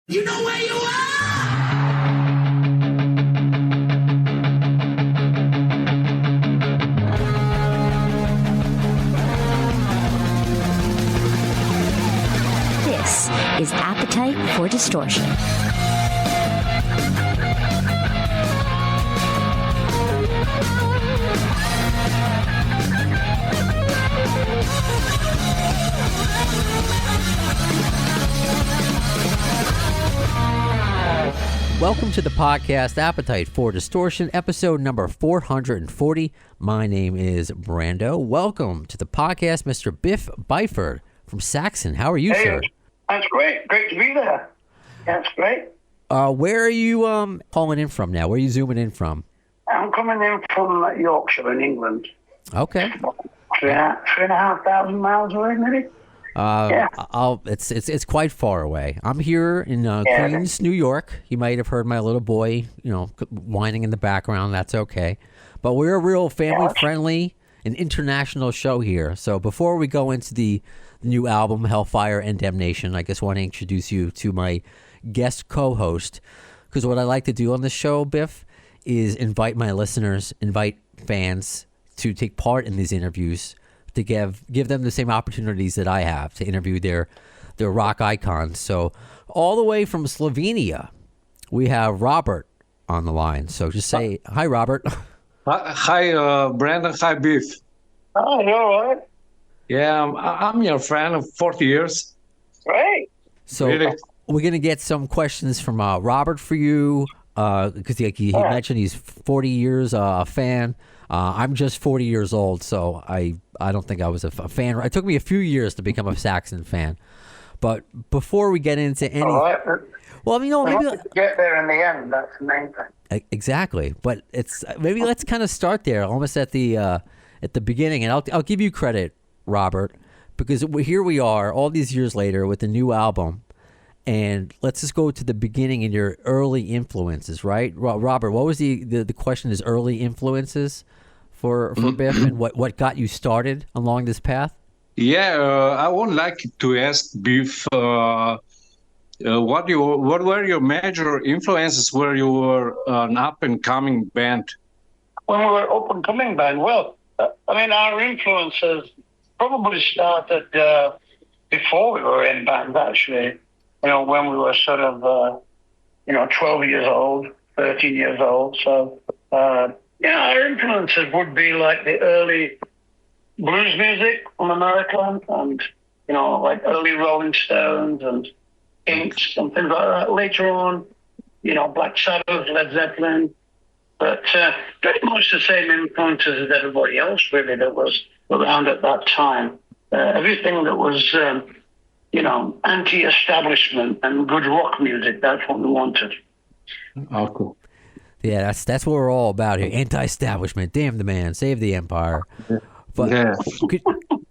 You know where you are! This is Appetite for Distortion. Welcome to the podcast Appetite for Distortion, episode number 440. My name is Brando. Welcome to the podcast, Mr. Biff Byford from Saxon. How are you, sir? That's great. Great to be there. That's great. Where are you calling in from now? Where are you zooming in from? I'm coming in from Yorkshire in England. Okay. 3,500 miles away, maybe? Yeah. It's quite far away. I'm here in Queens, New York. You might have heard my little boy, whining in the background. That's okay. But we're a real family-friendly and international show here. So before we go into the new album, Hellfire and Damnation, I just want to introduce you to my guest co-host. Because what I like to do on this show, Biff, is invite my listeners, invite fans to take part in these interviews, to give them the same opportunities that I have to interview their rock icons. So all the way from Slovenia, we have Robert on the line. So just say hi, Robert. Hi, Brandon. Hi, Biff. Oh, you all right? Yeah, I'm your friend of 40 years. Great. So Really? we're going to get some questions from Robert for you, because he mentioned he's 40 years a fan. I'm just 40 years old, so I don't think I was a fan. It took me a few years to become a Saxon fan. But before we get into any... All right. Well, maybe... Get there in the end. That's the main thing. Exactly. But maybe let's kind of start there, almost at the beginning. And I'll give you credit, Robert, because here we are all these years later with the new album. And let's just go to the beginning and your early influences, right? Robert, what was the question is early influences for Biff, and what got you started along this path? Yeah, I would like to ask Biff, what were your major influences where you were an up-and-coming band? When we were up-and-coming band, well, our influences probably started before we were in band, actually. When we were sort of, 12 years old, 13 years old. So, our influences would be like the early blues music from America and, like early Rolling Stones and Inks and things like that. Later on, Black Sabbath, Led Zeppelin. But pretty much the same influences as everybody else, really, that was around at that time. Everything that was... anti-establishment and good rock music. That's what we wanted. Oh, cool. Yeah, that's what we're all about here. Anti-establishment. Damn the man. Save the empire. But Yeah.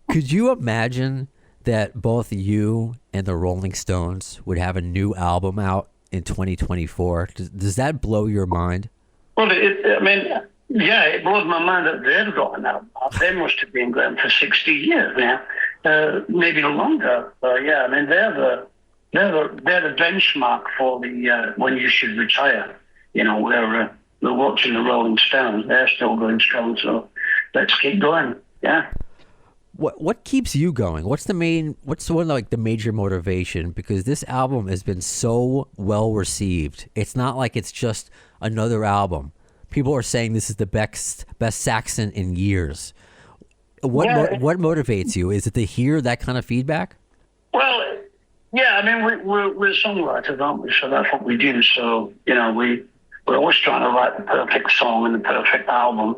could you imagine that both you and the Rolling Stones would have a new album out in 2024? Does that blow your mind? Well, it blows my mind that they've got an album. They must have been going for 60 years now. Maybe longer. They're the benchmark for the when you should retire. We're watching the Rolling Stones. They're still going strong, so let's keep going. Yeah. What keeps you going? What's the major motivation? Because this album has been so well received. It's not like it's just another album. People are saying this is the best Saxon in years. What motivates you? Is it to hear that kind of feedback? Well, yeah, we're songwriters, aren't we? So that's what we do. So, we're always trying to write the perfect song and the perfect album.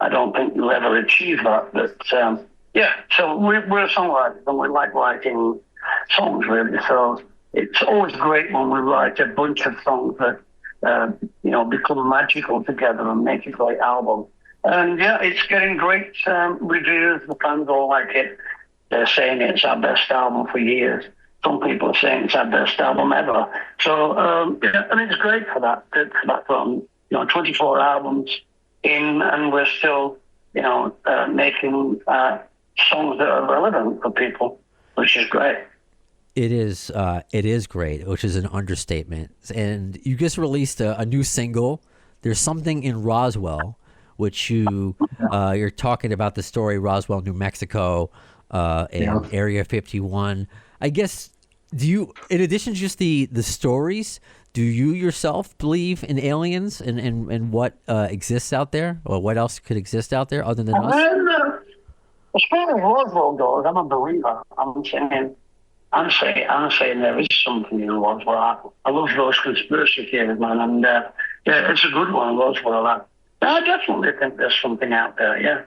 I don't think we'll ever achieve that. But, so we're songwriters and we like writing songs, really. So it's always great when we write a bunch of songs that, become magical together and make a great album. And it's getting great reviews. The fans all like it. They're saying it's our best album for years. Some people are saying it's our best album ever. So, it's great for that. For that film. 24 albums in, and we're still, making songs that are relevant for people, which is great. It is great, which is an understatement. And you just released a new single. There's something in Roswell, which you're talking about the story Roswell, New Mexico, and Area 51. I guess, do you, in addition to just the stories, do you yourself believe in aliens and what exists out there, or what else could exist out there other than us? As far as Roswell goes, I'm a believer. I'm saying there is something in Roswell. I love those conspiracy theories, man, and yeah, it's a good one, Roswell. I definitely think there's something out there.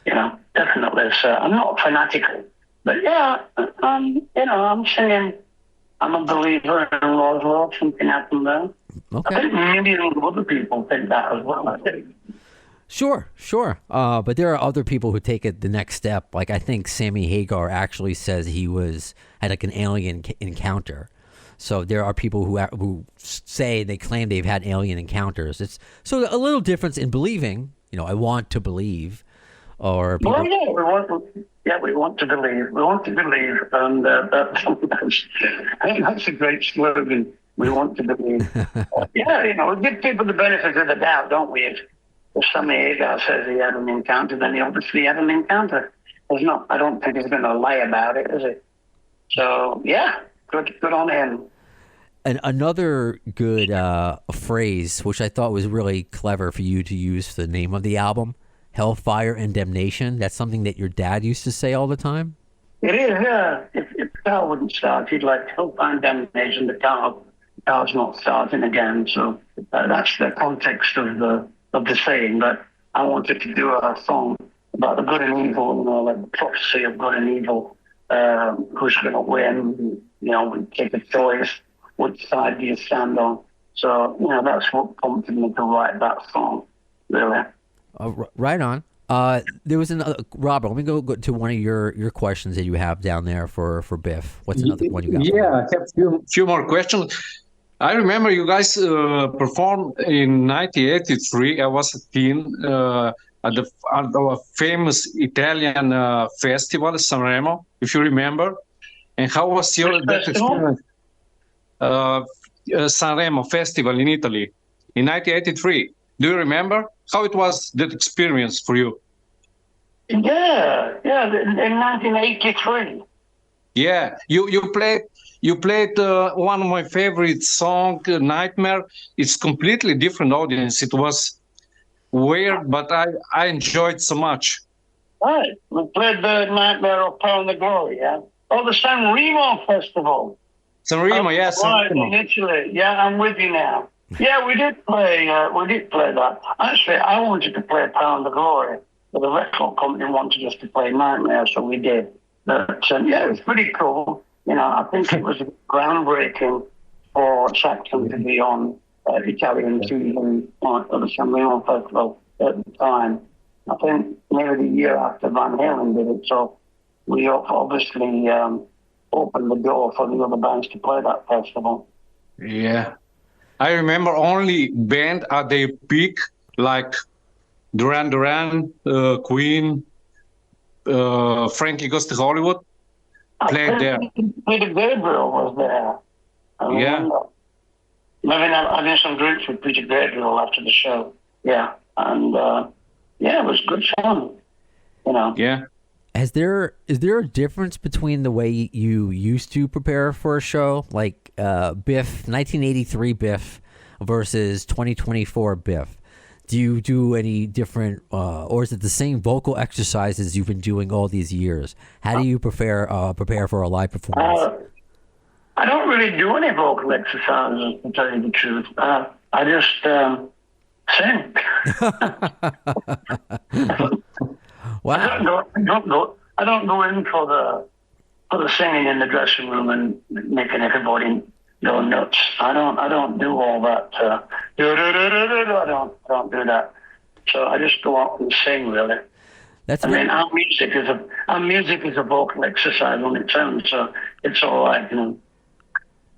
Yeah, definitely. So I'm not fanatical, but yeah, I'm saying I'm a believer in Roswell. Something happened there. Okay. I think millions of other people think that as well. I think. Sure. But there are other people who take it the next step. Like I think Sammy Hagar actually says he had like an alien encounter. So there are people who claim they've had alien encounters. It's so a little difference in believing. I want to believe, or people. Well, yeah, we want to believe. We want to believe, and that's a great slogan. We want to believe. Yeah, we give people the benefit of the doubt, don't we? If Sammy Hagar says he had an encounter, then he obviously had an encounter. I don't think he's going to lie about it, is he? So, yeah, good on him. And another good phrase, which I thought was really clever for you to use for the name of the album, Hellfire and Damnation. That's something that your dad used to say all the time? It is, yeah. If the car wouldn't start, he'd like, Hellfire and Damnation, the car's not starting again. So that's the context of the saying, but I wanted to do a song about the good and evil, like the prophecy of good and evil, who's going to win, we take a choice, which side do you stand on? So, that's what prompted me to write that song, really. Right on. There was another, Robert, let me go to one of your questions that you have down there for Biff. What's another one you got? Yeah, I have a few more questions. I remember you guys performed in 1983. I was a teen at the famous Italian festival, Sanremo, if you remember. And how was that experience? Sanremo festival in Italy in 1983. Do you remember how it was, that experience for you? Yeah, in 1983. Yeah, you played one of my favorite song, Nightmare. It's completely different audience. It was weird, but I enjoyed so much. Right, we played the Nightmare of Power and the Glory, yeah? Oh, the San Remo Festival. San Remo, yes. Right, in Italy. Yeah, I'm with you now. Yeah, we did play that. Actually, I wanted to play Power and the Glory, but the record company wanted us to play Nightmare, so we did. But yeah, it was pretty cool. I think it was groundbreaking for Saxon to be on Italian TV at the San Remo Festival at the time. I think maybe the year after Van Halen did it, so we obviously opened the door for the other bands to play that festival. Yeah. I remember only band at their peak, like Duran Duran, Queen, Frankie Goes to Hollywood, played there. Peter Gabriel was there. Yeah. Maybe I did some drinks with Peter Gabriel after the show. Yeah. And yeah, it was good fun. Yeah. Is there a difference between the way you used to prepare for a show, like Biff, 1983 Biff versus 2024 Biff? Do you do any different, or is it the same vocal exercises you've been doing all these years? How do you prepare for a live performance? I don't really do any vocal exercises, to tell you the truth. I just sing. Wow. I don't go in for the singing in the dressing room and making everybody go nuts. I don't do all that. I don't do that. So I just go out and sing, really. Our music is a vocal exercise on its own, so it's all right,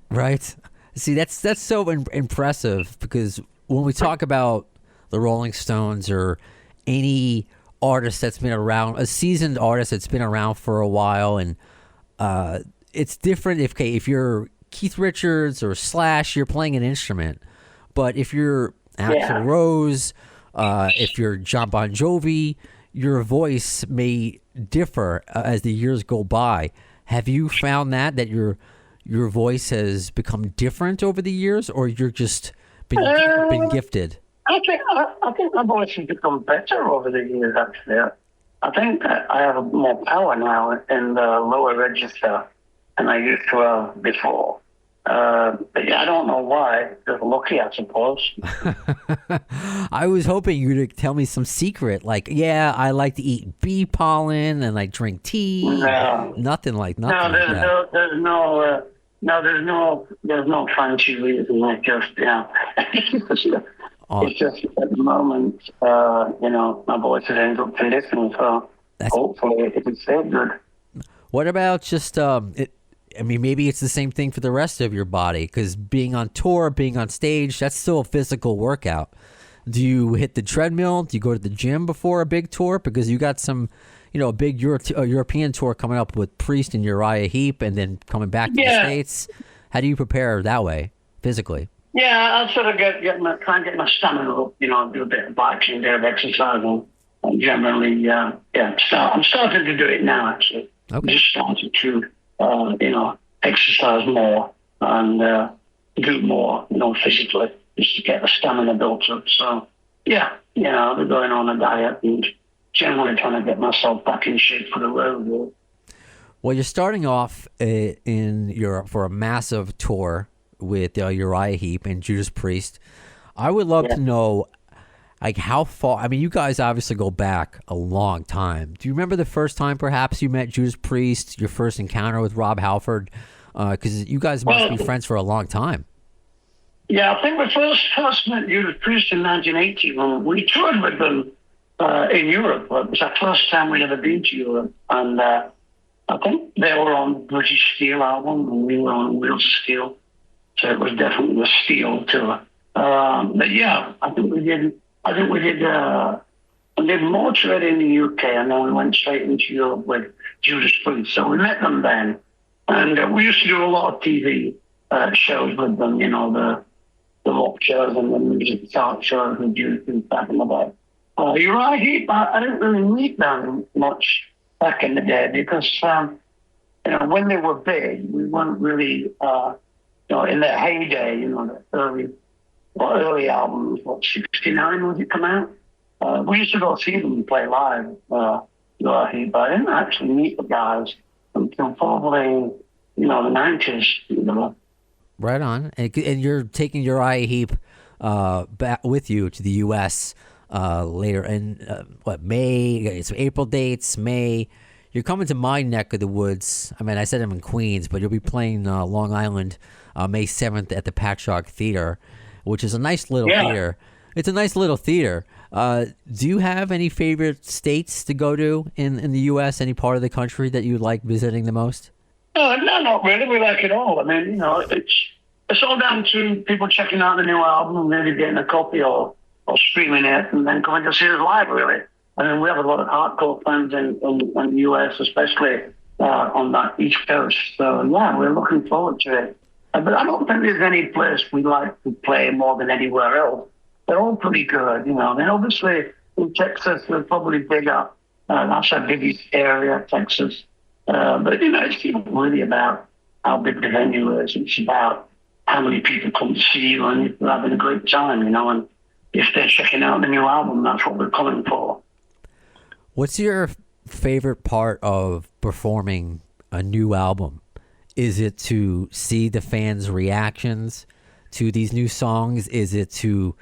Right. See, that's so impressive, because when we talk about the Rolling Stones or any artist that's been around, a seasoned artist that's been around for a while, and it's different if you're Keith Richards or Slash, you're playing an instrument. But if you're Axl Rose, if you're John Bon Jovi, your voice may differ as the years go by. Have you found that your voice has become different over the years, or you're just been gifted? I think my voice has become better over the years, actually. I think that I have more power now in the lower register than I used to have before. But yeah, I don't know why. Just lucky, I suppose. I was hoping you to tell me some secret, like, yeah, I like to eat bee pollen and I drink tea. No. Nothing like No, that. there's no fancy reason. Like just it's just at the moment, my voice has ended up conditioning, so hopefully it will stay good. What about just maybe it's the same thing for the rest of your body, because being on tour, being on stage, that's still a physical workout. Do you hit the treadmill? Do you go to the gym before a big tour? Because you got some, a big European tour coming up with Priest and Uriah Heep, and then coming back to the States. How do you prepare that way, physically? Yeah, I'll sort of try and get my stamina up, do a bit of biking, a bit of exercising. And generally, I'm starting to do it now, actually. Okay. Just starting to, exercise more and do more, physically, just to get the stamina built up. So, I'll be going on a diet and generally trying to get myself back in shape for the road. Well, you're starting off in Europe for a massive tour with Uriah Heep and Judas Priest. I would love to know, like, how far. I mean, you guys obviously go back a long time. Do you remember the first time perhaps you met Judas Priest, your first encounter with Rob Halford? Because you guys must be friends for a long time. Yeah, I think we first met Judas Priest in 1980 when we toured with them in Europe. It was our first time we'd ever been to Europe. And I think they were on British Steel album and we were on Wheels of Steel. So it was definitely a Steel tour. But yeah, I think we did more tour in the UK, and then we went straight into Europe with Judas Priest. So we met them then. And we used to do a lot of TV shows with them, the rock shows and the music talk shows with Judas Priest back in the day. Uriah Heep, I didn't really meet them much back in the day because, when they were big, we weren't really, in their heyday, the early albums, 69 was it come out? We used to go see them play live, Uriah Heep, but I didn't actually meet the guys until probably, the 90s. Right on. And you're taking Uriah Heep back with you to the U.S. Later in, May? It's April dates, May. You're coming to my neck of the woods. I mean, I said I'm in Queens, but you'll be playing Long Island May 7th at the Patchogue Theater, which is a nice little theater. It's a nice little theater. Do you have any favorite states to go to in the U.S., any part of the country that you like visiting the most? No, not really. We like it all. I mean, it's all down to people checking out the new album and maybe getting a copy or streaming it and then coming to see it live, really. I mean, we have a lot of hardcore fans in the U.S., especially on that East Coast. So, yeah, we're looking forward to it. But I don't think there's any place we like to play more than anywhere else. They're all pretty good, Then obviously in Texas, they're probably bigger. That's our biggest area, Texas. But, it's not really about how big the venue is. It's about how many people come to see you and if they're having a great time, and if they're checking out the new album, that's what we're coming for. What's your favorite part of performing a new album? Is it to see the fans' reactions to these new songs? Is it to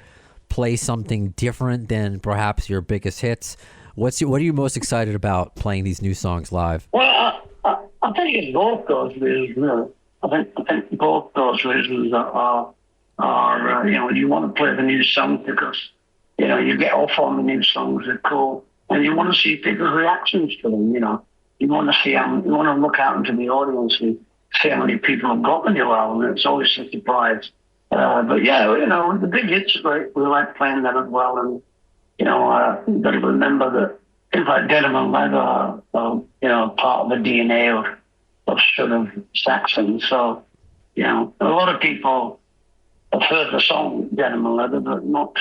play something different than perhaps your biggest hits? What are you most excited about playing these new songs live? Well, I think it's both those reasons, really. I think both those reasons are you want to play the new songs because, you get off on the new songs, they're cool, and you want to see people's reactions to them, You want to see you want to look out into the audience and see how many people have got the new album. It's always a surprise. But yeah, the big hits are great. We like playing them as well. And, you've got to remember that things like Denim and Leather are, part of the DNA sort of Saxon. So, you know, a lot of people have heard the song Dead and Leather, but not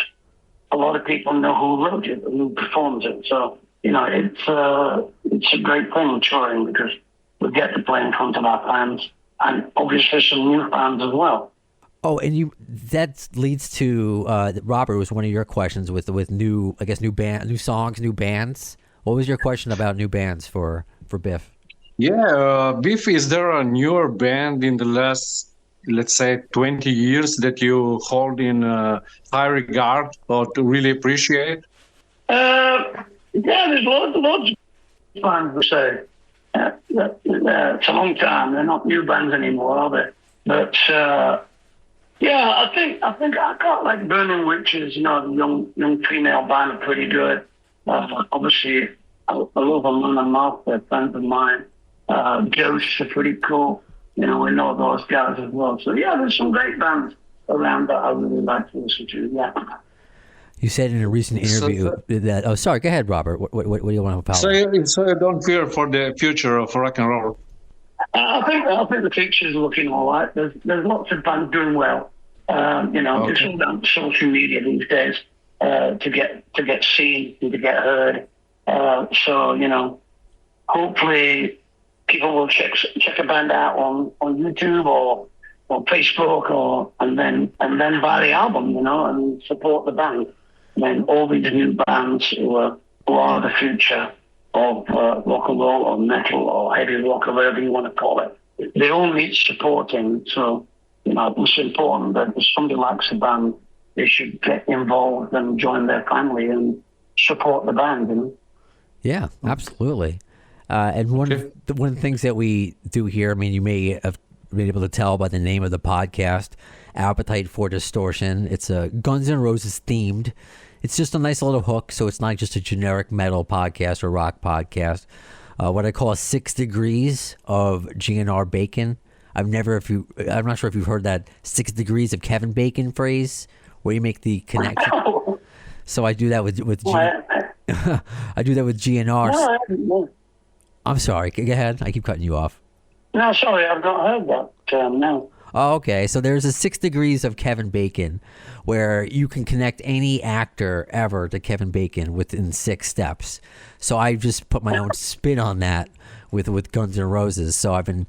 a lot of people know who wrote it and who performs it. So, you know, it's a great thing touring because we get to play in front of our fans and obviously some new fans as well. Oh, and that leads to Robert, was one of your questions with new, I guess, new songs, new bands. What was your question about new bands for Biff? Yeah, Biff, is there a newer band in the last, let's say, 20 years that you hold in high regard or to really appreciate? Yeah, there's lots of bands to say. It's a long time. They're not new bands anymore, are they? But yeah, I think I got like Burning Witches. You know, the young female band are pretty good. Obviously, I love them. Man and Mouth, they're friends of mine. Ghosts are pretty cool. You know, we know those guys as well. So yeah, there's some great bands around that I really like to listen to. Yeah. You said in a recent interview that. Oh, sorry. Go ahead, Robert. What do you want to follow? So you don't fear for the future of rock and roll. I think the future's looking all right. There's lots of bands doing well. You know, it's all down to social media these days to get seen and to get heard. So you know, hopefully people will check a band out on YouTube or on Facebook and then buy the album, you know, and support the band. And then all these new bands who are the future of rock and roll or metal or heavy rock or whatever you want to call it, they all need supporting. So, you know, it's important that if somebody likes a band, they should get involved and join their family and support the band, you know? Yeah, absolutely. And one of the things that we do here, I mean, you may have been able to tell by the name of the podcast, Appetite for Distortion. It's a Guns N' Roses themed. It's just a nice little hook, so it's not just a generic metal podcast or rock podcast. What I call 6 degrees of GNR Bacon. I'm not sure if you've heard that 6 degrees of Kevin Bacon phrase, where you make the connection. So I do that with I do that with GNR. No, I'm sorry. Go ahead. I keep cutting you off. no, sorry, I've not heard that term, no. Oh, okay. So there's a 6 degrees of Kevin Bacon, where you can connect any actor ever to Kevin Bacon within 6 steps. So I just put my own spin on that with Guns N' Roses. So I've been,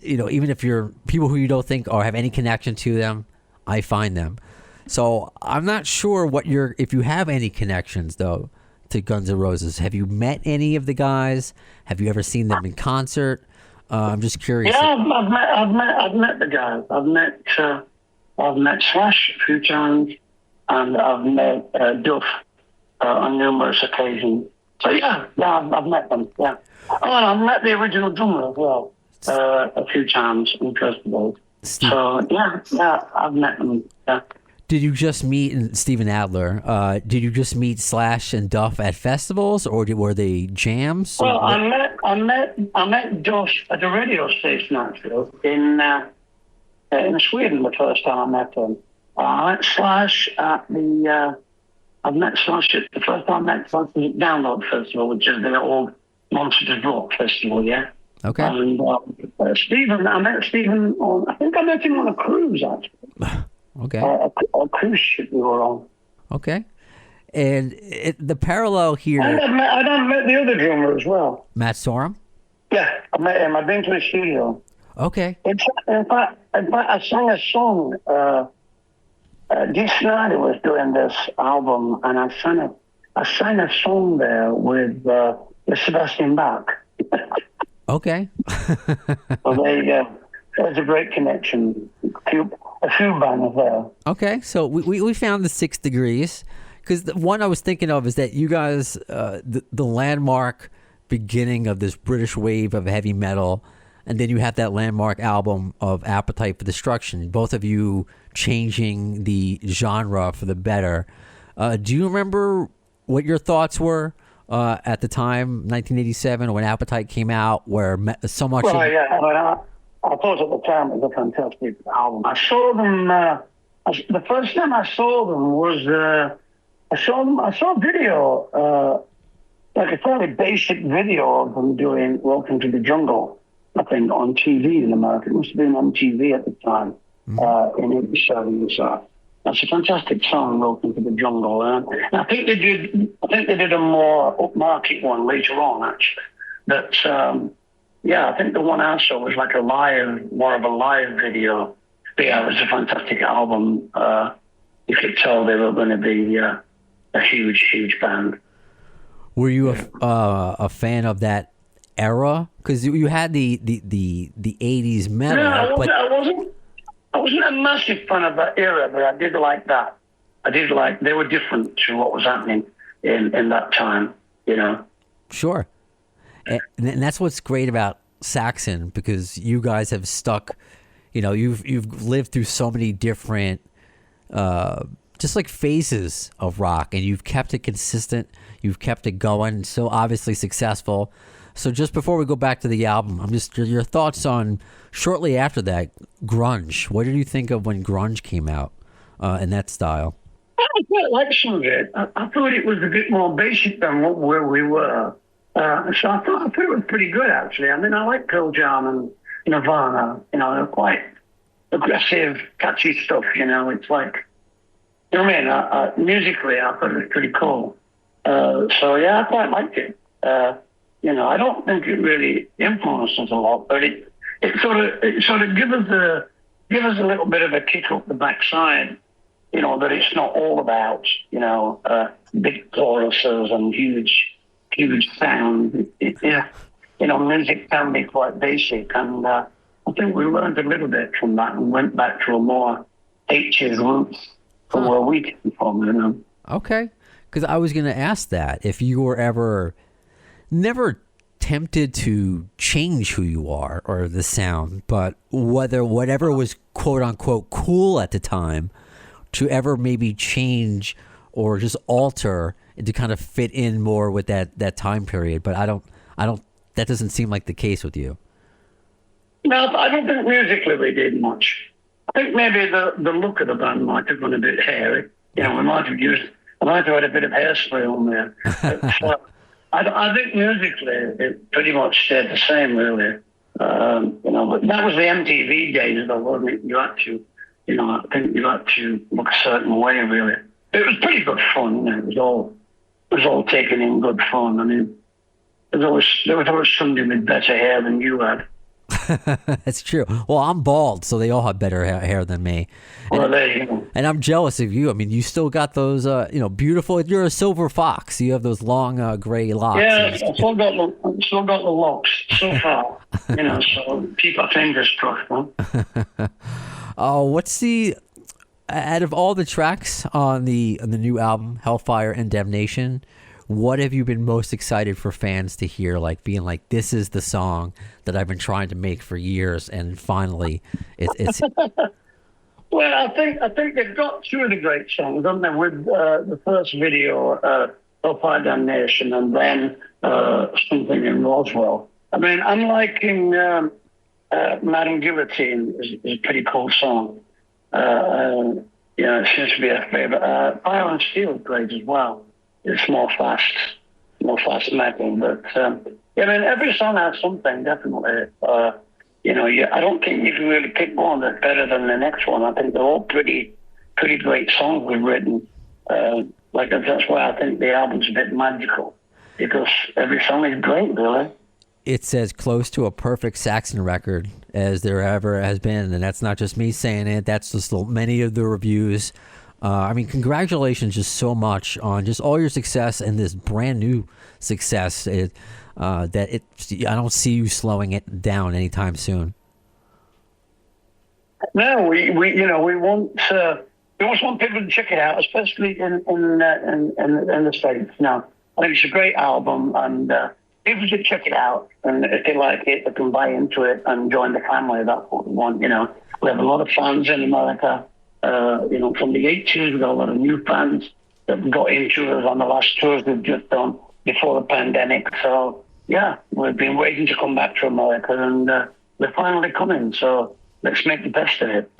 you know, even if you're people who you don't think or have any connection to them, I find them. So I'm not sure if you have any connections though to Guns N' Roses. Have you met any of the guys? Have you ever seen them in concert? I'm just curious. Yeah, I've met the guys. I've met Slash a few times, and I've met Duff on numerous occasions. So yeah, I've met them. Yeah. Oh, and I've met the original drummer as well a few times in festivals. So yeah, I've met them. Yeah. Did you just meet Steven Adler? Did you just meet Slash and Duff at festivals, or were they jams? Well, I met Duff at a radio station actually in Sweden the first time I met him. I met Slash at the first time I met Slash at Download Festival, which is the old Monsters Rock Festival, yeah. Okay. And Steven, I met Steven I think I met him on a cruise actually. Okay. A cruise ship we were on. Okay. And the parallel here... And I've met the other drummer as well. Matt Sorum? Yeah, I met him. I've been to his studio. Okay. In fact, I sang a song. Dee Snider was doing this album, and I sang a song there with Sebastian Bach. Okay. So there you go. There's a great connection. A few bands there. Okay, so we found the 6 degrees, because the one I was thinking of is that you guys, the landmark beginning of this British wave of heavy metal, and then you have that landmark album of Appetite for Destruction, both of you changing the genre for the better. Do you remember what your thoughts were at the time, 1987, when Appetite came out, where so much... Well, yeah, I thought at the time it was a fantastic album. I saw them. The first time I saw them was I saw a video, like a fairly basic video of them doing "Welcome to the Jungle," I think, on TV in America. It must have been on TV at the time, in Italy. So that's a fantastic song, Welcome to the Jungle. And I think they did a more upmarket one later on, actually. But I think the one I saw was like more of a live video. But yeah, it was a fantastic album. You could tell they were going to be a huge, huge band. Were you a fan of that era? Because you had the 80s metal. No, I wasn't a massive fan of that era, but I did like that. They were different to what was happening in that time, you know. Sure. And that's what's great about Saxon, because you guys have stuck, you know, you've lived through so many different just like phases of rock, and you've kept it consistent, you've kept it going, so obviously successful. So just before we go back to the album, I'm just your thoughts on shortly after that, grunge. What did you think of when grunge came out in that style? I quite like some of it. I thought it was a bit more basic than where we were. So I thought it was pretty good, actually. I mean, I like Pearl Jam and Nirvana. You know, they're quite aggressive, catchy stuff. You know, it's like, you know what I mean? Musically, I thought it was pretty cool. So yeah, I quite liked it. You know, I don't think it really influenced us a lot, but it sort of give us a little bit of a kick up the backside. You know, that it's not all about, you know, big choruses and huge sound. Yeah, you know, music can be quite basic, and I think we learned a little bit from that and went back to a more 80s roots from where we came from, you know. Okay, because I was going to ask that, if you were ever never tempted to change who you are or the sound, but whatever was quote unquote cool at the time, to ever maybe change or just alter to kind of fit in more with that time period. But I don't, that doesn't seem like the case with you. No, I don't think musically we did much. I think maybe the look of the band might have been a bit hairy. You know, I might have had a bit of hairspray on there. But, I think musically it pretty much stayed the same, really. You know, but that was the MTV days, though, wasn't it? You had to, you know, I think you had to look a certain way, really. It was pretty good fun, you know. It was all taken in good fun. I mean, there was always somebody with better hair than you had. That's true. Well, I'm bald, so they all have better hair than me. Well, there you go. And I'm jealous of you. I mean, you still got those, you know, beautiful. You're a silver fox. You have those long gray locks. Yeah, I've still got the locks so far. You know, so keep our fingers crossed, man. Oh, what's the, out of all the tracks on the new album, Hellfire and Damnation, what have you been most excited for fans to hear? Like being like, this is the song that I've been trying to make for years, and finally, it's. Well, I think they've got two of the great songs, haven't they? With the first video, Hellfire Damnation, and then Something in Roswell. I mean, I'm liking Madame Guillotine is a pretty cool song. Yeah, it seems to be a favorite. Fire and Steel is great as well. It's more fast metal, but yeah, I mean, every song has something, definitely. You know, I don't think you can really pick one that's better than the next one. I think they're all pretty great songs we've written. Like that's why I think the album's a bit magical, because every song is great, really. It's as close to a perfect Saxon record as there ever has been, and that's not just me saying it. That's just many of the reviews. I mean, congratulations just so much on just all your success and this brand new success. I don't see you slowing it down anytime soon. No, we want people to check it out, especially in the States. Now, I think it's a great album, and people should check it out. And if they like it, they can buy into it and join the family. That's what we want. You know, we have a lot of fans in America. You know, from the 80s, we've got a lot of new fans that got into us on the last tours we've just done before the pandemic. So, yeah, we've been waiting to come back to America, and they're finally coming. So let's make the best of it.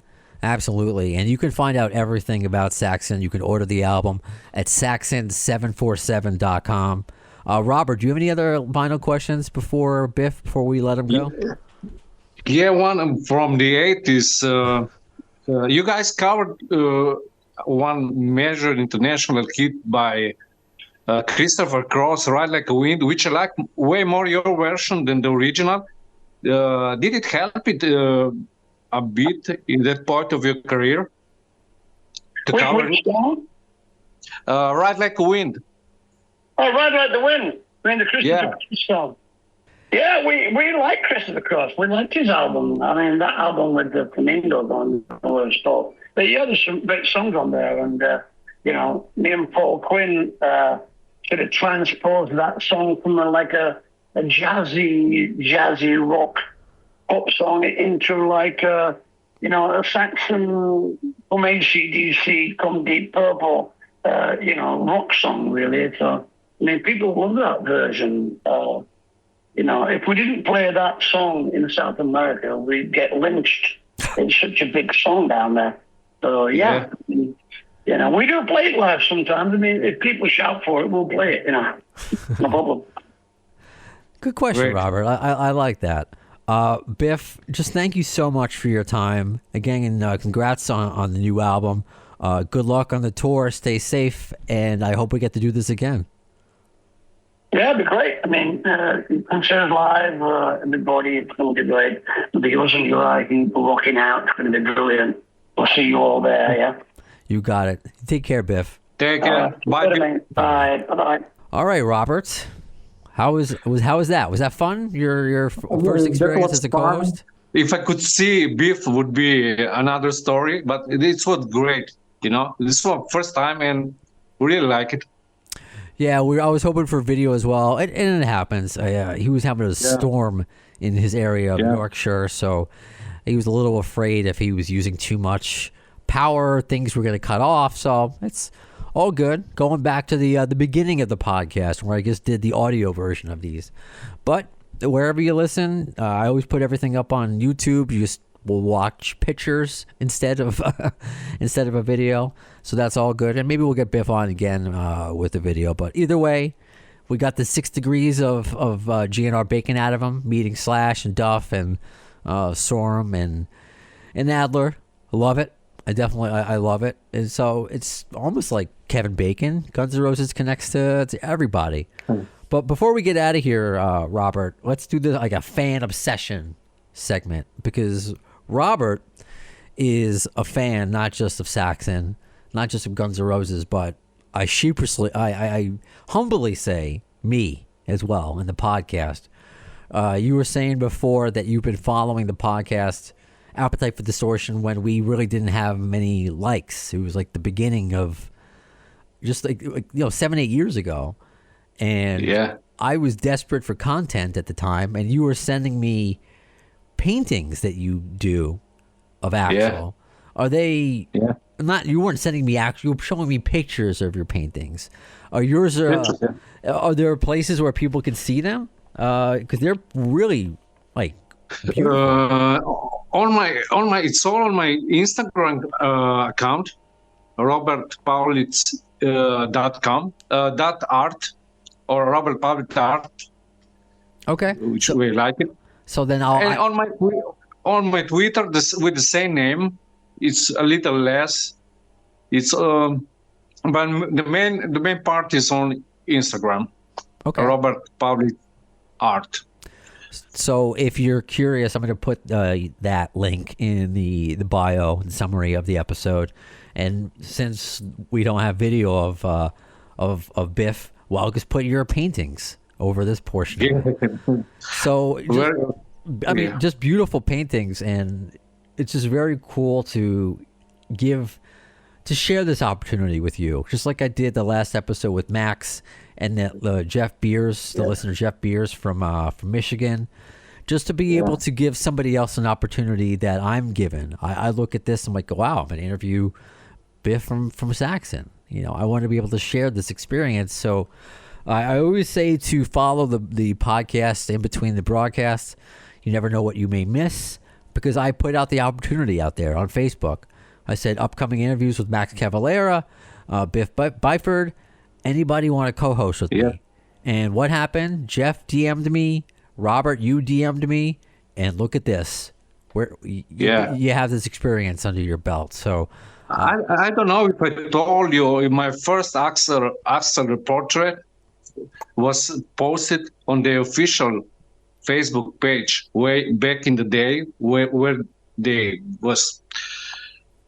Absolutely. And you can find out everything about Saxon. You can order the album at Saxon747.com. Robert, do you have any other final questions before we let him go? Yeah, one from the 80s. You guys covered one major international hit by Christopher Cross, Ride Like a Wind, which I like way more your version than the original. Did it help it a bit in that part of your career to cover Which it? song? Ride Like a Wind. Oh, Ride Like the Wind. I mean, the Christopher Cross song. Yeah, we like Christopher Cross. We liked his album. I mean, that album with the Flamingos on was stuff. But yeah, there's some great songs on there. And, you know, me and Paul Quinn sort of transposed that song from a jazzy rock pop song into like a Saxon from AC/DC, come Deep Purple, rock song really. So, I mean, people love that version. If we didn't play that song in South America, we'd get lynched. It's such a big song down there. So, yeah. We do play it live sometimes. I mean, if people shout for it, we'll play it, No problem. Good question, Great. Robert. I like that. Biff, just thank you so much for your time. Again, and congrats on the new album. Good luck on the tour. Stay safe, and I hope we get to do this again. Yeah, it'd be great. I mean, concerts live, everybody, it's going to be great. The Us and July, people rocking out, it's going to be brilliant. We'll see you all there, yeah? You got it. Take care, Biff. Take care. Bye. Bye. Bye-bye. All right, Robert. How was that? Was that fun? Your first experience as a co-host? If I could see Biff would be another story, but it was great. This was first time and we really like it. Yeah, I was hoping for video as well, and it happens. He was having a storm in his area of Yorkshire, so he was a little afraid if he was using too much power, things were going to cut off. So it's all good. Going back to the beginning of the podcast where I just did the audio version of these. But wherever you listen, I always put everything up on YouTube. You just will watch pictures instead of a video. So that's all good. And maybe we'll get Biff on again with the video. But either way, we got the 6 degrees of GNR bacon out of him, meeting Slash and Duff and Sorum and Adler. I love it. I love it. And so it's almost like Kevin Bacon. Guns N' Roses connects to everybody. But before we get out of here, Robert, let's do this like a fan obsession segment, because Robert is a fan not just of Saxon, not just of Guns N' Roses, but I humbly say me as well in the podcast. You were saying before that you've been following the podcast Appetite for Distortion when we really didn't have many likes. It was like the beginning of just like 7-8 years ago. And I was desperate for content at the time, and you were sending me paintings that you do of Axl. Are they not? You weren't sending me actual. You were showing me pictures of your paintings. Are yours? Are there places where people can see them? Because they're really like beautiful. It's all on my Instagram account, robertpaulitz.com .art or Robert Paulitz art. Okay, which we like it. So then on my Twitter with the same name, it's a little less. It's but the main part is on Instagram. Okay, Robert Paulitz art. So if you're curious, I'm going to put that link in the bio and summary of the episode. And since we don't have video of Biff, well, I'll just put your paintings over this portion. So, just beautiful paintings, and it's just very cool to share this opportunity with you, just like I did the last episode with Max and that Jeff Beers, the listener Jeff Beers from Michigan, just to be able to give somebody else an opportunity that I'm given. I look at this and I'm like, wow, I'm going to interview Biff from Saxon. I want to be able to share this experience. So I always say to follow the podcast in between the broadcasts. You never know what you may miss, because I put out the opportunity out there on Facebook. I said upcoming interviews with Max Cavalera, Biff Byford. Anybody want to co-host with me? And what happened? Jeff DM'd me. Robert, you DM'd me. And look at this. where you have this experience under your belt. So I don't know if I told you, my first Axel portrait was posted on the official Facebook page way back in the day, where they was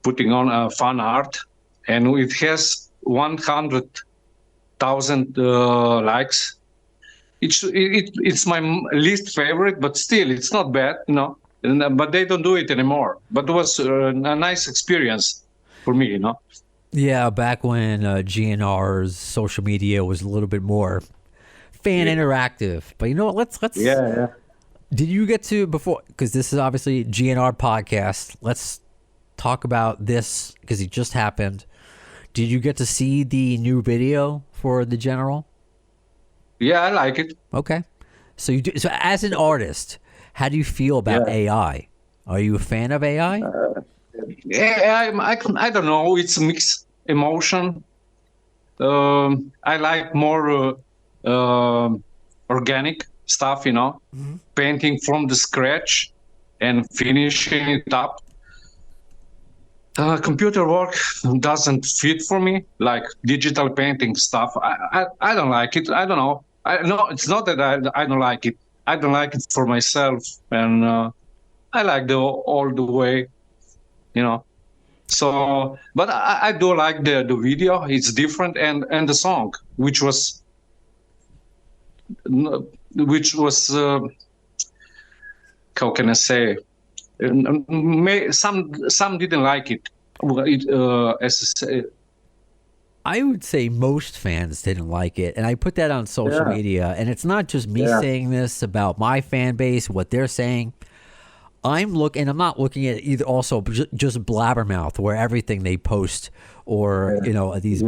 putting on a fan art, and it has 100,000 likes. It's my least favorite, but still, it's not bad, you know. But they don't do it anymore. But it was a nice experience for me, you know. Yeah, back when GNR's social media was a little bit more fan interactive. But you know what? Let's. Yeah. Did you get to before? Because this is obviously GNR podcast. Let's talk about this because it just happened. Did you get to see the new video for the General? Yeah, I like it. Okay, so you do. So as an artist, how do you feel about AI? Are you a fan of AI? I don't know. It's a mixed emotion. I like more organic stuff, you know, painting from the scratch and finishing it up. Computer work doesn't fit for me, like digital painting stuff. I don't like it. I don't know. No, it's not that I don't like it. I don't like it for myself, and I like the old way, you know. So, but I do like the video. It's different, and the song, which was how can I say? Some didn't like it. I would say most fans didn't like it, and I put that on social media. And it's not just me saying this about my fan base, what they're saying. I'm not looking at either. Also, just blabbermouth, where everything they post, or you know, these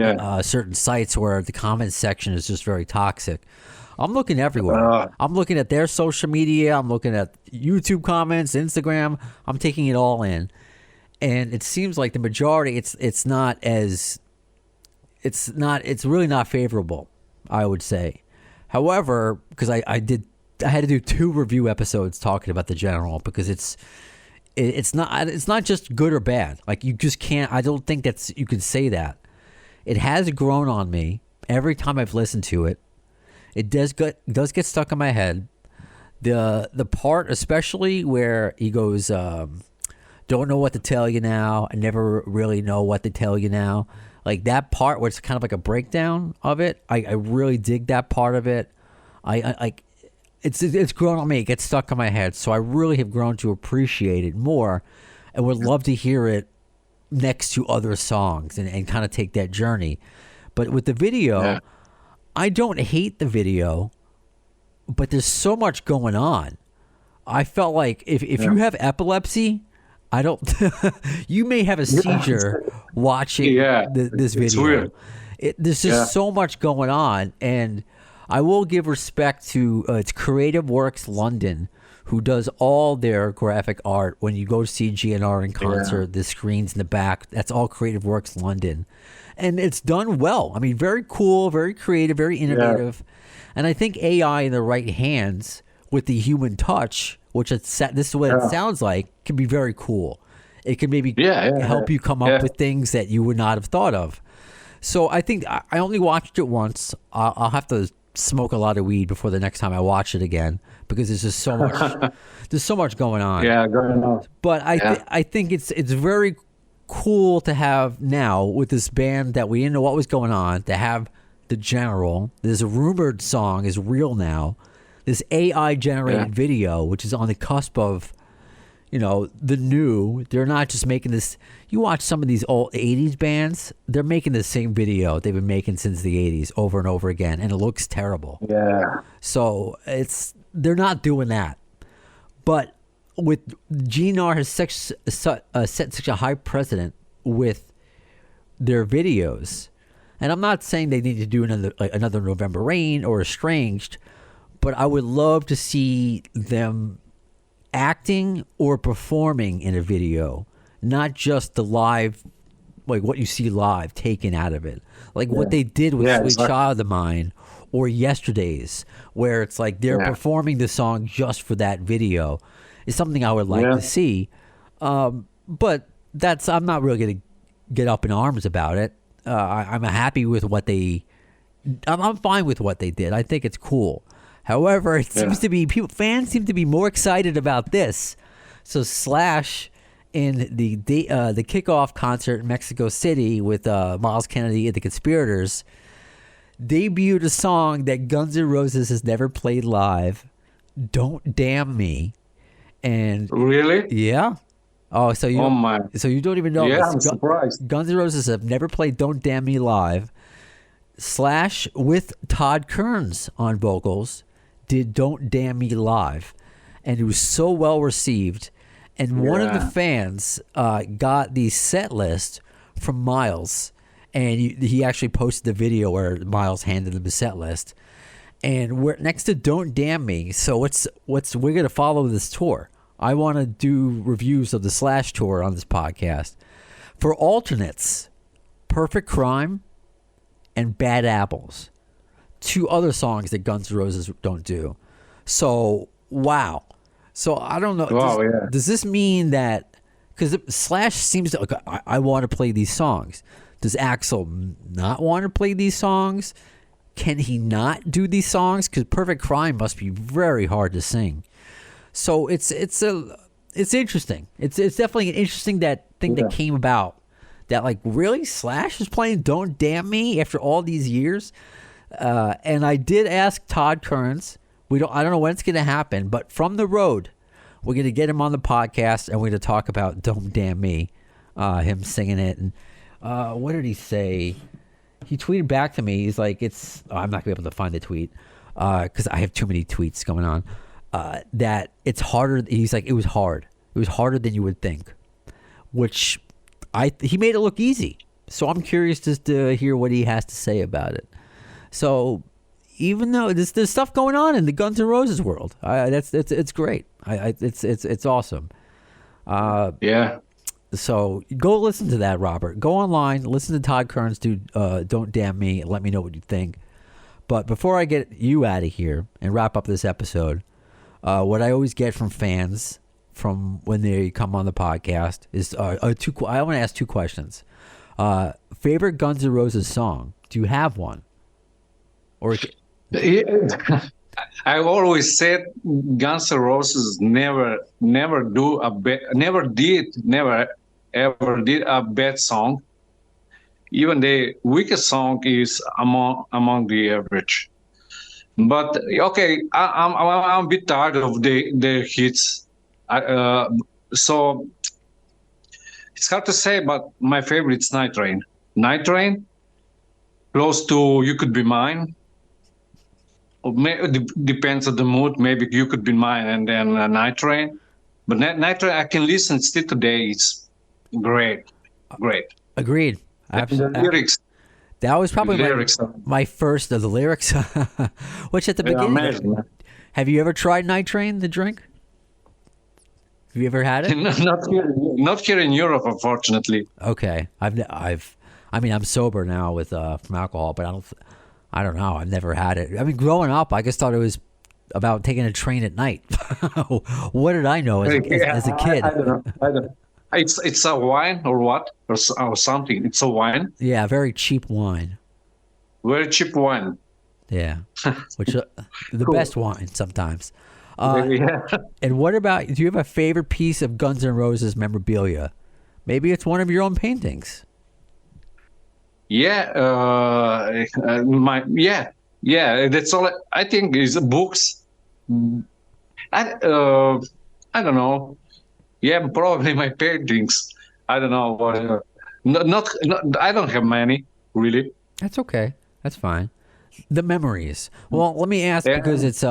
certain sites where the comment section is just very toxic. I'm looking everywhere. I'm looking at their social media. I'm looking at YouTube comments, Instagram. I'm taking it all in, and it seems like the majority. It's really not favorable, I would say. However, because I had to do 2 review episodes talking about the General, because it's not just good or bad. Like, you just can't. I don't think you can say that. It has grown on me every time I've listened to it. It does get stuck in my head. The part especially where he goes, don't know what to tell you now. I never really know what to tell you now. Like that part where it's kind of like a breakdown of it. I really dig that part of it. It's grown on me. It gets stuck in my head. So I really have grown to appreciate it more, and would love to hear it next to other songs and kind of take that journey. But with the video, I don't hate the video, but there's so much going on. I felt like if you have epilepsy, I don't. You may have a seizure watching this video. It's weird. There's just so much going on, and I will give respect to it's Creative Works London, who does all their graphic art. When you go to see GNR in concert, the screens in the back, that's all Creative Works London. And it's done well. I mean, very cool, very creative, very innovative. And I think AI in the right hands with the human touch, which this is what it sounds like, can be very cool. It can maybe help you come up with things that you would not have thought of. So I think I only watched it once. I'll have to smoke a lot of weed before the next time I watch it again, because there's just so much. There's so much going on. Yeah, going on. But I think it's very cool to have now with this band that we didn't know what was going on, to have the General. There's a rumored song is real now. This AI generated video, which is on the cusp of, you know, the new. They're not just making this. You watch some of these old 80s bands, they're making the same video they've been making since the 80s over and over again, and it looks terrible. Yeah. So they're not doing that. But with GNR has set such a high precedent with their videos, and I'm not saying they need to do another November Rain or Estranged, but I would love to see them acting or performing in a video, not just the live, like what you see live taken out of it, like what they did with Sweet Child of Mine or Yesterday's, where it's like they're performing the song just for that video. is something I would like to see. But I'm not really going to get up in arms about it. I'm happy with what I'm fine with what they did. I think it's cool. However, it seems to be fans seem to be more excited about this. So Slash in the kickoff concert in Mexico City with Miles Kennedy and the Conspirators debuted a song that Guns N' Roses has never played live, "Don't Damn Me." And really? Yeah. Oh, so you so you don't even know. Yeah, I'm surprised. Guns N' Roses have never played "Don't Damn Me" live. Slash with Todd Kearns on vocals did "Don't Damn Me" live, and it was so well received. And one of the fans got the set list from Miles, and he actually posted the video where Miles handed him the set list. And we're next to "Don't Damn Me," so we're gonna follow this tour. I want to do reviews of the Slash tour on this podcast. For alternates, "Perfect Crime" and "Bad Apples," two other songs that Guns N' Roses don't do. So wow. So I don't know. Does this mean that because Slash seems to I want to play these songs? Does Axl not want to play these songs? Can he not do these songs? Because "Perfect Crime" must be very hard to sing. So it's interesting. It's definitely an interesting thing that came about. That like really Slash is playing "Don't Damn Me" after all these years. And I did ask Todd Kearns. I don't know when it's going to happen, but from the road, we're going to get him on the podcast and we're going to talk about "Don't Damn Me," him singing it. And what did he say? He tweeted back to me. He's like, I'm not going to be able to find the tweet because I have too many tweets going on. That it's harder. He's like, it was hard. It was harder than you would think, which he made it look easy. So I'm curious just to hear what he has to say about it. So even though there's stuff going on in the Guns N' Roses world, it's great. It's awesome. So go listen to that, Robert. Go online, listen to Todd Kearns do "Don't Damn Me," and let me know what you think. But before I get you out of here and wrap up this episode, what I always get from fans from when they come on the podcast is I want to ask two questions. Favorite Guns N' Roses song? Do you have one? Or I always said Guns N' Roses never ever did a bad song. Even the weakest song is among the average. But okay, I'm a bit tired of the hits. So it's hard to say, but my favorite is "Night Train." "Night Train," close to "You Could Be Mine." Depends on the mood. Maybe "You Could Be Mine" and then "Night Train." But "Night Train" I can listen still today. It's great. Agreed. The lyrics. That was probably my first of the lyrics, which at the beginning. Amazing. Have you ever tried "Night Train," the drink? Have you ever had it? Not here in Europe, unfortunately. Okay, I'm sober now with from alcohol, but I don't know. I've never had it. I mean, growing up, I just thought it was about taking a train at night. What did I know as a kid? I don't know. It's a wine or what or something. It's a wine. Yeah, very cheap wine. Very cheap wine. Yeah, which the best wine sometimes. And what about? Do you have a favorite piece of Guns N' Roses memorabilia? Maybe it's one of your own paintings. Yeah, that's all. I think is books. I don't know. Yeah, probably my paintings. I don't know what. Not. I don't have many really. That's okay. That's fine. The memories. Well, let me ask because it's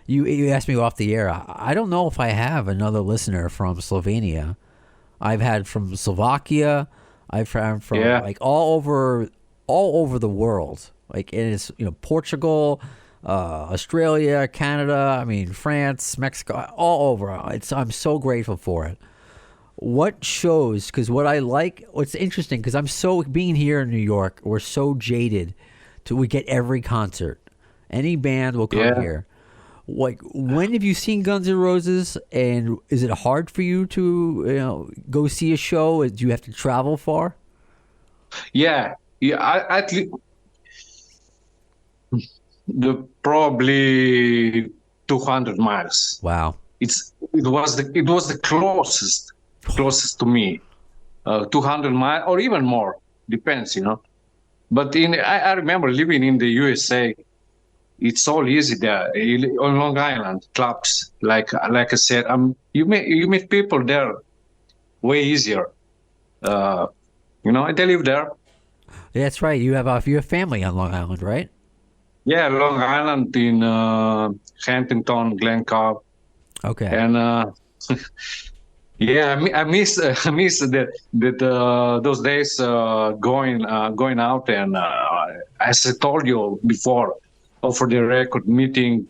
you asked me off the air. I don't know if I have another listener from Slovenia. I've had from Slovakia. I've had from like all over the world. Like it is, Portugal, Australia, Canada. I mean, France, Mexico, all over. I'm so grateful for it. What shows? Because what's interesting? Because being here in New York, we're so jaded. We get every concert. Any band will come here. like, when have you seen Guns N' Roses, and is it hard for you to go see a show? Do you have to travel far? Yeah. At least probably 200 miles. Wow. It was the closest to me. 200 miles or even more, depends, But I remember living in the USA. It's all easy there on Long Island clubs. Like I said, you meet people there way easier. They live there. That's right. You have family on Long Island, right? Yeah, Long Island in Huntington, Glen Cobb. Okay. And yeah, I miss those days going out and as I told you before, for the record, meeting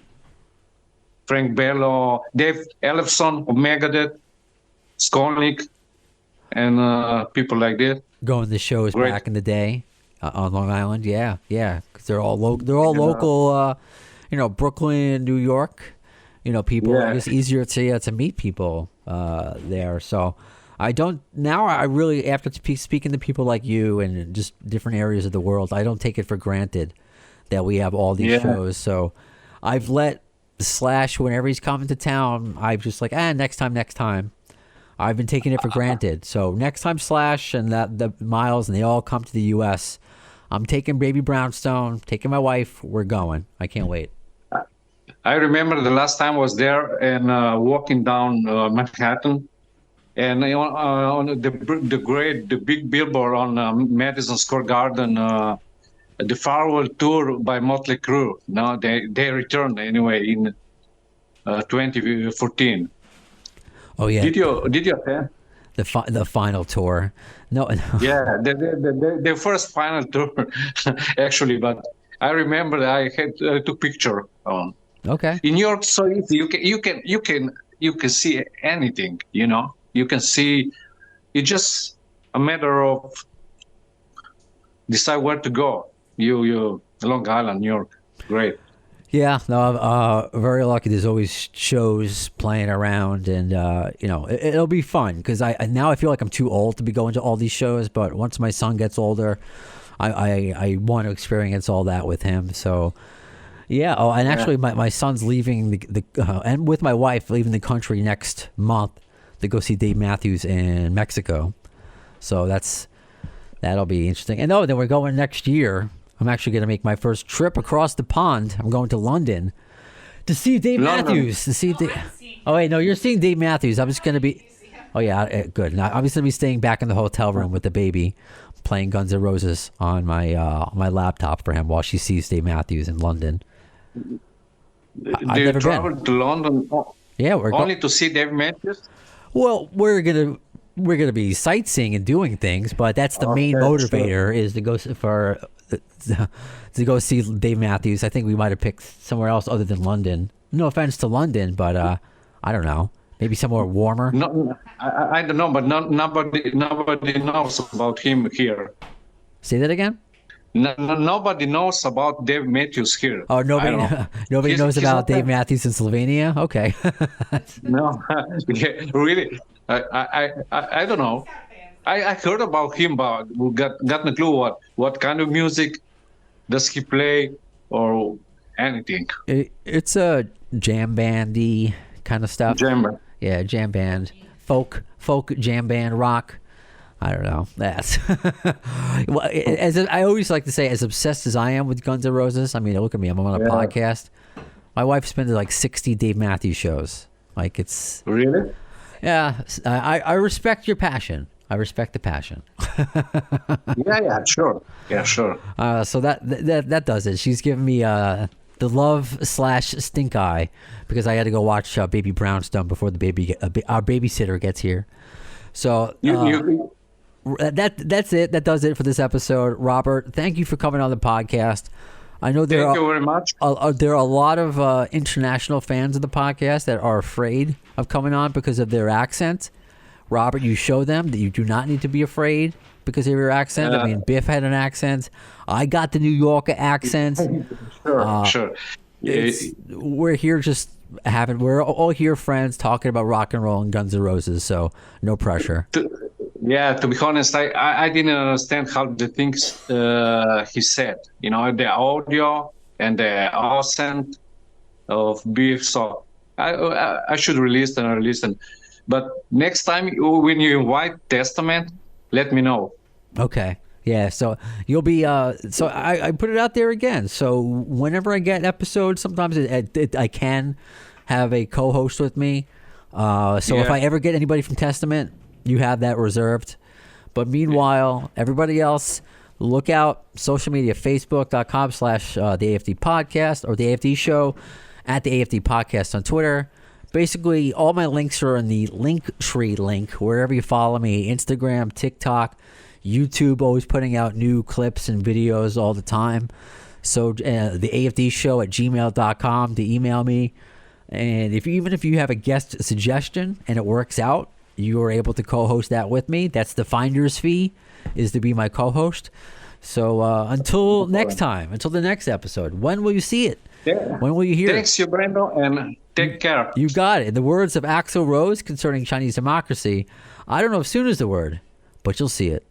Frank Bello, Dave Ellefson of Megadeth, Skolnick, and people like that. Going to shows back in the day on Long Island, yeah, because they're all local, Brooklyn, New York, people. Yeah. It's easier to meet people there. So I really, after speaking to people like you and just different areas of the world, I don't take it for granted that we have all these shows. So I've let Slash, whenever he's coming to town, I'm just like, next time. I've been taking it for granted. So next time Slash and the Miles and they all come to the U.S., I'm taking Baby Brownstone, taking my wife. We're going. I can't wait. I remember the last time I was there and walking down Manhattan, and on the big billboard on Madison Square Garden, the farewell tour by Motley Crue. Now they returned anyway in 2014. Oh yeah. Did you attend the final tour? No. Yeah, the first final tour actually, but I remember that I had took picture on. Okay. In New York, so easy. You can see anything. You can see. It's just a matter of decide where to go. You Long Island, New York, great. Yeah, no, I'm very lucky. There's always shows playing around, and it'll be fun because I feel like I'm too old to be going to all these shows. But once my son gets older, I want to experience all that with him. So, yeah. Oh, and actually, my son's leaving and with my wife leaving the country next month to go see Dave Matthews in Mexico. So that'll be interesting. And then we're going next year. I'm actually going to make my first trip across the pond. I'm going to London to see Dave Matthews. Oh, wait, no, you're seeing Dave Matthews. I was going to be... Oh, yeah, good. Now, I'm just going to be staying back in the hotel room with the baby, playing Guns N' Roses on my laptop for him while she sees Dave Matthews in London. Do you travel to London? Yeah, only to see Dave Matthews? Well, we're gonna be sightseeing and doing things, but that's the main motivator is to go see Dave Matthews. I think we might have picked somewhere else other than London. No offense to London, but I don't know. Maybe somewhere warmer. No, I don't know, but nobody knows about him here. Say that again. Nobody knows about Dave Matthews here. Oh, nobody knows about Dave Matthews in Slovenia. Okay. No, really. I don't know. I heard about him, but got no clue what kind of music does he play or anything. It's a jam bandy kind of stuff. Jam band. Yeah, jam band, folk jam band, rock. I don't know. That's I always like to say, as obsessed as I am with Guns N' Roses. I mean, look at me. I'm on a podcast. My wife's been to like 60 Dave Matthews shows. Like it's really. Yeah, I respect your passion. I respect the passion. Yeah, sure. Yeah, sure. So that does it. She's giving me the love / stink eye because I had to go watch Baby Brownstone before our babysitter gets here. So that's it. That does it for this episode. Robert, thank you for coming on the podcast. I know thank you very much. There are a lot of international fans of the podcast that are afraid of coming on because of their accent. Robert, you show them that you do not need to be afraid because of your accent. I mean, Biff had an accent. I got the New Yorker accent. Sure. we're here just we're all here friends talking about rock and roll and Guns N' Roses, so no pressure. To be honest, I didn't understand how the things he said. The audio and the accent of Biff. So I should release them. But next time when you invite Testament, let me know. Okay. Yeah, so you'll be so I put it out there again. So whenever I get episodes, sometimes I can have a co-host with me. If I ever get anybody from Testament, you have that reserved. But meanwhile, everybody else, look out, social media, facebook.com/the AFD podcast or the AFD show, at the AFD podcast on Twitter. Basically, all my links are in the Linktree link, wherever you follow me, Instagram, TikTok, YouTube, always putting out new clips and videos all the time. So the AFD show at gmail.com to email me. And even if you have a guest suggestion and it works out, you are able to co-host that with me. That's the finder's fee, is to be my co-host. So until next time, until the next episode, when will you see it? Yeah. When will you hear Thanks, you, Brando, and take care. You got it. In the words of Axl Rose concerning Chinese democracy, I don't know if soon is the word, but you'll see it.